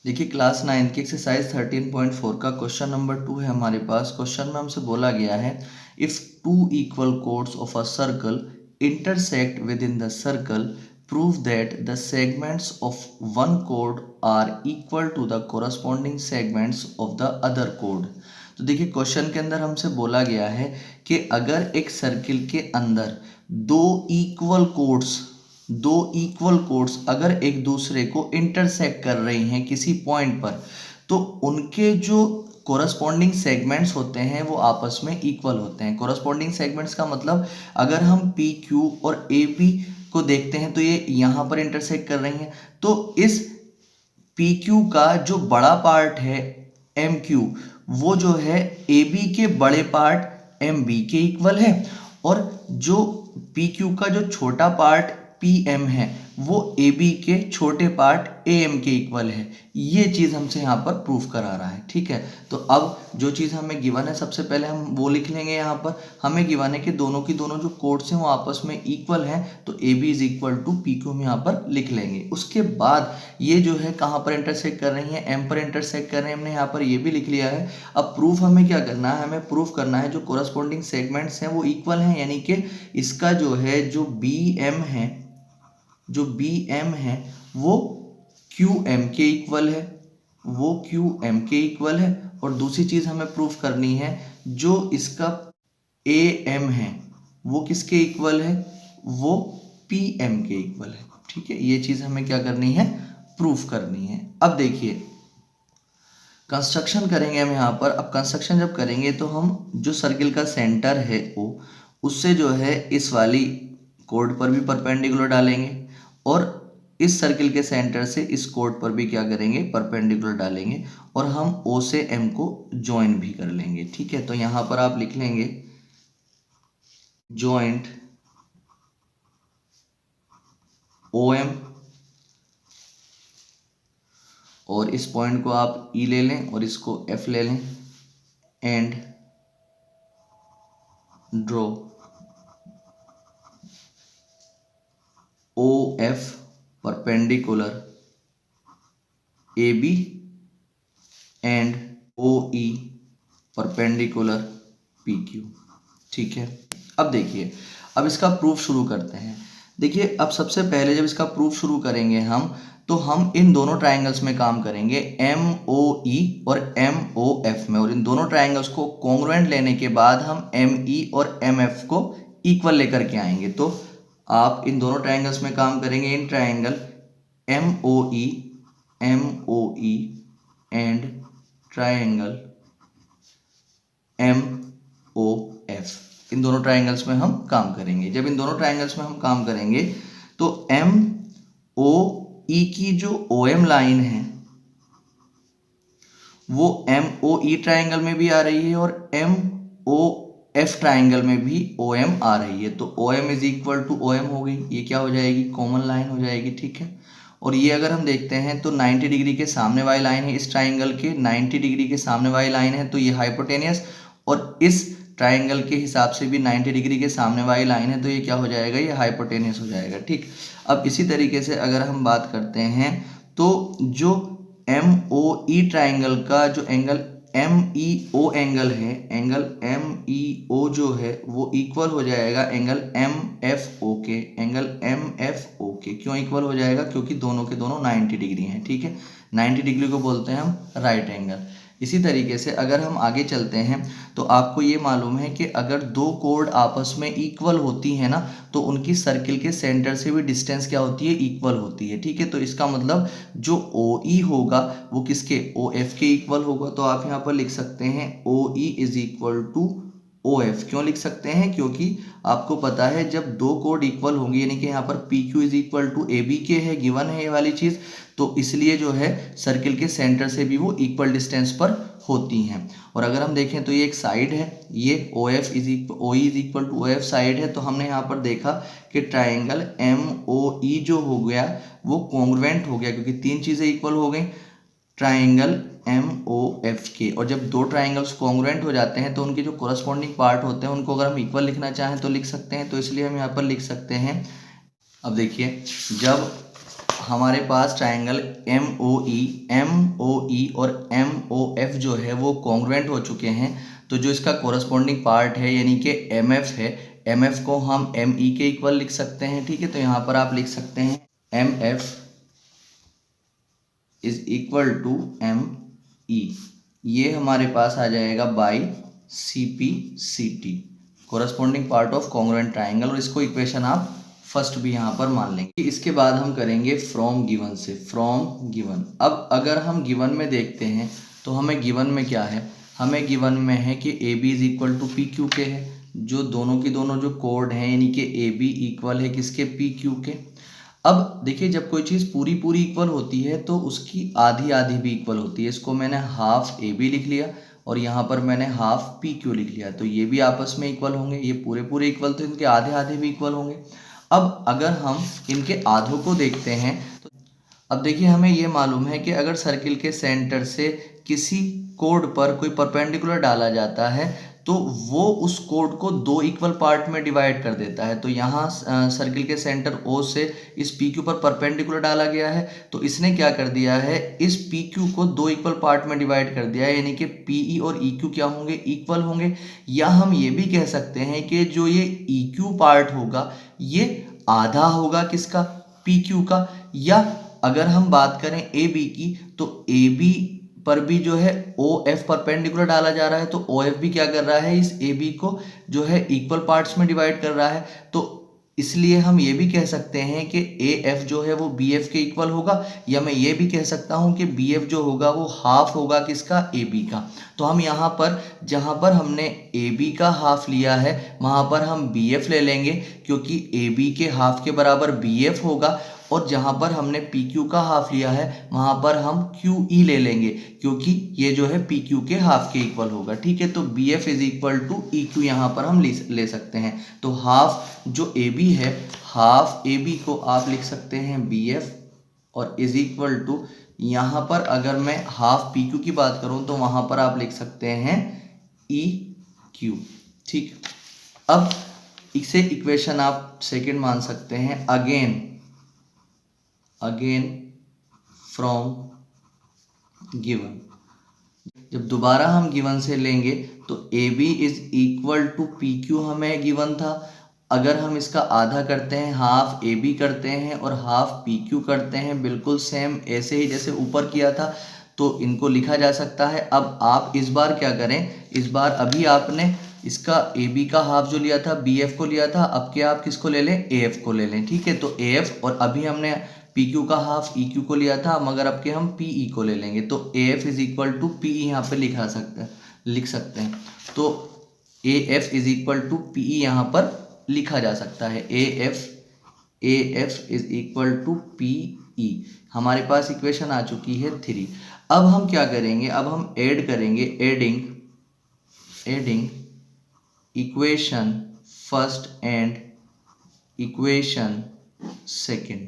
देखिए क्लास 9 की एक्सरसाइज 13.4 का क्वेश्चन नंबर 2 है हमारे पास। क्वेश्चन में हमसे बोला गया है if two equal codes of a circle intersect with in the circle prove that the segments of one code are equal to the corresponding segments of the other code. तो देखिए question के अंदर हमसे बोला गया है कि अगर एक सर्किल के अंदर दो इक्वल कोड्स अगर एक दूसरे को इंटरसेक्ट कर रही हैं किसी पॉइंट पर, तो उनके जो कोरस्पॉन्डिंग सेगमेंट्स होते हैं वो आपस में इक्वल होते हैं। कोरस्पॉन्डिंग सेगमेंट्स का मतलब अगर हम पी क्यू और ए बी को देखते हैं तो ये यहाँ पर इंटरसेक्ट कर रही हैं, तो इस पी क्यू का जो बड़ा पार्ट है एम क्यू वो जो है ए बी के बड़े पार्ट एम बी के इक्वल है, और जो पी क्यू का जो छोटा पार्ट पी एम है वो ए बी के छोटे पार्ट ए एम के इक्वल है। ये चीज़ हमसे यहाँ पर प्रूफ करा रहा है। ठीक है, तो अब जो चीज़ हमें गिवन है सबसे पहले हम वो लिख लेंगे। यहाँ पर हमें गिवन है कि दोनों की दोनों जो कोड्स हैं वो आपस में इक्वल हैं, तो A B is equal to P Q हम यहाँ पर लिख लेंगे। उसके बाद ये जो है कहाँ पर इंटरसेक्ट कर रही है, एम पर इंटरसेक्ट कर रहे हैं, हमने यहाँ पर ये भी लिख लिया है। अब प्रूफ हमें क्या करना है, हमें प्रूफ करना है जो कोरस्पॉन्डिंग सेगमेंट्स हैं वो इक्वल हैं, यानी कि इसका जो है जो बी एम है वो क्यू एम के इक्वल है, और दूसरी चीज हमें प्रूफ करनी है जो इसका ए एम है वो किसके इक्वल है, वो पी एम के इक्वल है। ठीक है, ये चीज हमें क्या करनी है, प्रूफ करनी है। अब देखिए कंस्ट्रक्शन करेंगे हम यहाँ पर। अब कंस्ट्रक्शन जब करेंगे तो हम जो सर्किल का सेंटर है ओ उससे जो है इस वाली कोड पर भी परपेंडिकुलर डालेंगे, और इस सर्किल के सेंटर से इस कोड पर भी क्या करेंगे, परपेंडिकुलर डालेंगे, और हम ओ से एम को ज्वाइन भी कर लेंगे। ठीक है, तो यहां पर आप लिख लेंगे ज्वाइंट ओ एम, और इस पॉइंट को आप ई ले लें और इसको एफ ले लें, and draw O F perpendicular A B and O E perpendicular P Q. ठीक है, अब देखिए अब इसका प्रूफ शुरू करते हैं। देखिए अब सबसे पहले जब इसका प्रूफ शुरू करेंगे हम, तो हम इन दोनों ट्राइंगल्स में काम करेंगे, एम ओ ई और एम ओ एफ में, और इन दोनों ट्राइंगल्स को कॉन्ग्रुएंट लेने के बाद हम एम ई और एम एफ को इक्वल लेकर के आएंगे। तो आप इन दोनों ट्राइंगल्स में काम करेंगे, इन triangle M O E and triangle M O F, इन दोनों ट्राइंगल्स में हम काम करेंगे। जब इन दोनों ट्राइंगल्स में हम काम करेंगे तो एम ओ ई की जो ओ एम लाइन है वो एम ओ ई ट्राइंगल में भी आ रही है, और एम ओ एफ ट्राइंगल में भी ओ एम आ रही है। तो O M is equal to O M हो गई, ये क्या हो जाएगी, कॉमन लाइन हो जाएगी। ठीक है, और ये अगर हम देखते हैं तो 90 डिग्री के सामने वाली लाइन है, इस ट्राइंगल के 90 डिग्री के सामने वाली लाइन है, तो ये हाइपोटेनियस, और इस ट्राइंगल के हिसाब से भी 90 डिग्री के सामने वाली लाइन है, तो ये क्या हो जाएगा, ये हाइपोटेनियस हो जाएगा। ठीक, अब इसी तरीके से अगर हम बात करते हैं तो जो एम ओ ई ट्राइंगल का जो angle M E O angle है, एंगल एम ई ओ जो है वो इक्वल हो जाएगा एंगल एम एफ ओ के, एंगल एम एफ ओ के। क्यों इक्वल हो जाएगा, क्योंकि दोनों के दोनों 90 डिग्री हैं। ठीक है, 90 डिग्री को बोलते हैं हम राइट एंगल। इसी तरीके से अगर हम आगे चलते हैं तो आपको ये मालूम है कि अगर दो कोड आपस में इक्वल होती है ना, तो उनकी सर्किल के सेंटर से भी डिस्टेंस क्या होती है, इक्वल होती है। ठीक है, तो इसका मतलब जो ओ ई होगा वो किसके, ओ एफ के इक्वल होगा। तो आप यहाँ पर लिख सकते हैं O E is equal to O F. क्यों लिख सकते हैं, क्योंकि आपको पता है जब दो कोड इक्वल होंगे, यानी कि यहाँ पर P Q is equal to A B के है, गिवन है ये वाली चीज़, तो इसलिए जो है सर्किल के सेंटर से भी वो इक्वल डिस्टेंस पर होती हैं। और अगर हम देखें तो ये एक साइड है, ये O F is equal to O F side है, तो हमने यहाँ पर देखा कि ट्राइंगल एम ओ ई जो हो गया वो कॉन्ग्रुएंट हो गया, क्योंकि तीन चीज़ें इक्वल हो गई ट्राइंगल एम ओ एफ के। और जब दो ट्राइंगल्स कॉन्ग्रुएंट हो जाते हैं तो उनके जो कोरस्पॉन्डिंग पार्ट होते हैं उनको अगर हम इक्वल लिखना चाहें तो लिख सकते हैं, तो इसलिए हम यहाँ पर लिख सकते हैं। अब देखिए जब हमारे पास ट्राइंगल MOE और MOF जो है वो कॉन्ग्रुएंट हो चुके हैं, तो जो इसका कोरस्पॉन्डिंग पार्ट है यानी कि MF है, MF को हम ME के इक्वल लिख सकते हैं। ठीक है, तो यहाँ पर आप लिख सकते हैं MF is equal to ME, ये हमारे पास आ जाएगा by CP/CT, corresponding part of congruent triangle, और इसको इक्वेशन आप फर्स्ट भी यहाँ पर मान लेंगे। इसके बाद हम करेंगे फ्रॉम गिवन से, फ्रॉम गिवन। अब अगर हम गिवन में देखते हैं तो हमें गिवन में क्या है, हमें गिवन में है कि AB is equal to PQ के है, जो दोनों की दोनों जो कोड हैं यानी कि AB इक्वल है किसके, PQ के। अब देखिए जब कोई चीज़ पूरी पूरी इक्वल होती है तो उसकी आधी आधी भी इक्वल होती है। इसको मैंने हाफ AB लिख लिया और यहाँ पर मैंने हाफ PQ लिख लिया, तो ये भी आपस में इक्वल होंगे, ये पूरे पूरे इक्वल तो इनके आधे आधे भी इक्वल होंगे। अब अगर हम इनके आधों को देखते हैं तो अब देखिए हमें ये मालूम है कि अगर सर्किल के सेंटर से किसी कोड पर कोई परपेंडिकुलर डाला जाता है तो वो उस कोड को दो इक्वल पार्ट में डिवाइड कर देता है। तो यहाँ सर्किल के सेंटर O से इस PQ पर परपेंडिकुलर डाला गया है, तो इसने क्या कर दिया है, इस PQ को दो इक्वल पार्ट में डिवाइड कर दिया है, यानी कि PE और EQ क्या होंगे, इक्वल होंगे। या हम ये भी कह सकते हैं कि जो ये EQ पार्ट होगा ये आधा होगा किसका, PQ का। या अगर हम बात करें AB की तो AB पर भी जो है OF परपेंडिकुलर डाला जा रहा है, तो OF भी क्या कर रहा है, इस AB को जो है इक्वल पार्ट्स में डिवाइड कर रहा है। तो इसलिए हम ये भी कह सकते हैं कि AF जो है वो BF के इक्वल होगा, या मैं ये भी कह सकता हूँ कि BF जो होगा वो हाफ होगा किसका, AB का। तो हम यहाँ पर जहाँ पर हमने AB का हाफ लिया है वहाँ पर हम BF ले लेंगे, क्योंकि AB के हाफ के बराबर BF होगा, और जहाँ पर हमने PQ का हाफ लिया है वहाँ पर हम QE ले लेंगे, क्योंकि ये जो है PQ के हाफ के इक्वल होगा। ठीक है, तो BF is equal to EQ यहाँ पर हम ले सकते हैं। तो हाफ जो AB है, हाफ AB को आप लिख सकते हैं BF, और इज इक्वल टू यहाँ पर अगर मैं हाफ PQ की बात करूँ तो वहाँ पर आप लिख सकते हैं EQ। ठीक, अब इसे इक्वेशन आप सेकेंड मान सकते हैं। अगेन फ्रॉम गिवन, जब दोबारा हम गिवन से लेंगे तो AB is equal to PQ हमें गिवन था। अगर हम इसका आधा करते हैं, हाफ AB करते हैं और हाफ PQ करते हैं, बिल्कुल सेम ऐसे ही जैसे ऊपर किया था, तो इनको लिखा जा सकता है। अब आप इस बार क्या करें, इस बार अभी आपने इसका AB का हाफ जो लिया था BF को लिया था, अब क्या आप किसको ले लें, AF को ले लें। ठीक है, तो AF, और अभी हमने PQ का हाफ EQ को लिया था, मगर अब के हम PE को ले लेंगे, तो AF is equal to PE यहाँ पे लिख सकते हैं। तो AF is equal to PE यहाँ पर लिखा जा सकता है। AF is equal to PE, हमारे पास इक्वेशन आ चुकी है 3। अब हम क्या करेंगे, अब हम ऐड करेंगे, adding equation first and equation second.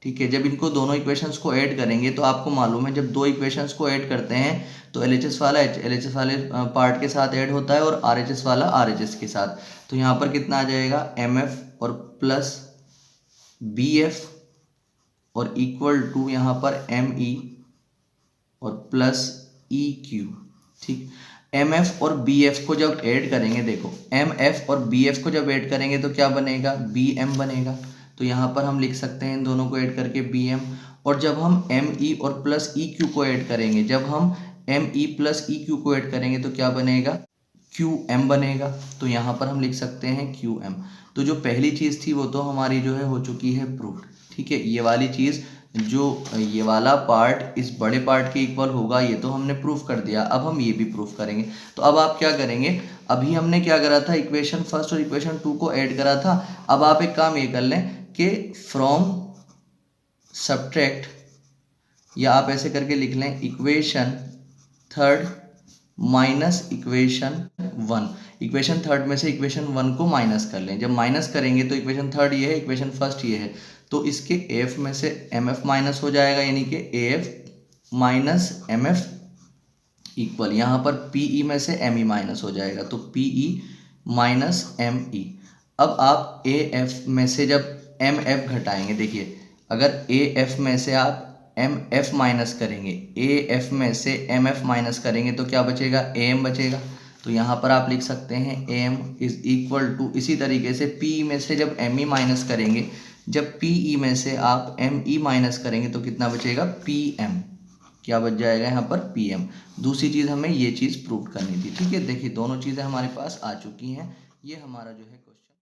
ठीक है, जब इनको दोनों इक्वेशंस को ऐड करेंगे तो आपको मालूम है जब दो इक्वेशंस को ऐड करते हैं तो LHS वाला LHS वाले पार्ट के साथ ऐड होता है और RHS वाला RHS के साथ। तो यहाँ पर कितना आ जाएगा, MF और प्लस BF और इक्वल टू यहाँ पर ME और प्लस EQ। ठीक, MF और BF को जब ऐड करेंगे, देखो MF और BF को जब ऐड करेंगे तो क्या बनेगा, BM बनेगा। तो यहाँ पर हम लिख सकते हैं इन दोनों को ऐड करके BM, और जब हम ME और प्लस EQ को ऐड करेंगे, जब हम ME प्लस EQ को ऐड करेंगे तो क्या बनेगा, QM बनेगा। तो यहाँ पर हम लिख सकते हैं QM। तो जो पहली चीज़ थी वो तो हमारी जो है हो चुकी है प्रूफ। ठीक है, ये वाली चीज़, जो ये वाला पार्ट इस बड़े पार्ट के इक्वल होगा, ये तो हमने प्रूफ कर दिया। अब हम ये भी प्रूफ करेंगे। तो अब आप क्या करेंगे, अभी हमने क्या करा था, इक्वेशन फर्स्ट और इक्वेशन 2 को ऐड करा था। अब आप एक काम ये कर लें कि फ्रॉम सब्ट्रैक्ट, या आप ऐसे करके लिख लें equation third minus equation 1। Equation third में से इक्वेशन 1 को माइनस कर लें। जब माइनस करेंगे तो इक्वेशन थर्ड ये है, इक्वेशन फर्स्ट ये है, तो इसके AF में से MF माइनस हो जाएगा, यानी कि AF माइनस MF इक्वल, यहाँ पर PE में से ME माइनस हो जाएगा, तो PE माइनस ME। अब आप AF में से जब MF घटाएंगे, देखिए अगर ए एफ में से आप एम एफ माइनस करेंगे, ए एफ में से एम एफ माइनस करेंगे तो क्या बचेगा, ए एम बचेगा। तो यहाँ पर आप लिख सकते हैं A M is equal to, इसी तरीके से पी ई में से जब एम ई माइनस करेंगे, जब पी ई में से आप एम ई माइनस करेंगे तो कितना बचेगा, पी एम। क्या बच जाएगा यहाँ पर, पी एम। दूसरी चीज़ हमें ये चीज़ प्रूव करनी थी। ठीक है, देखिए दोनों चीज़ें हमारे पास आ चुकी हैं। ये हमारा जो है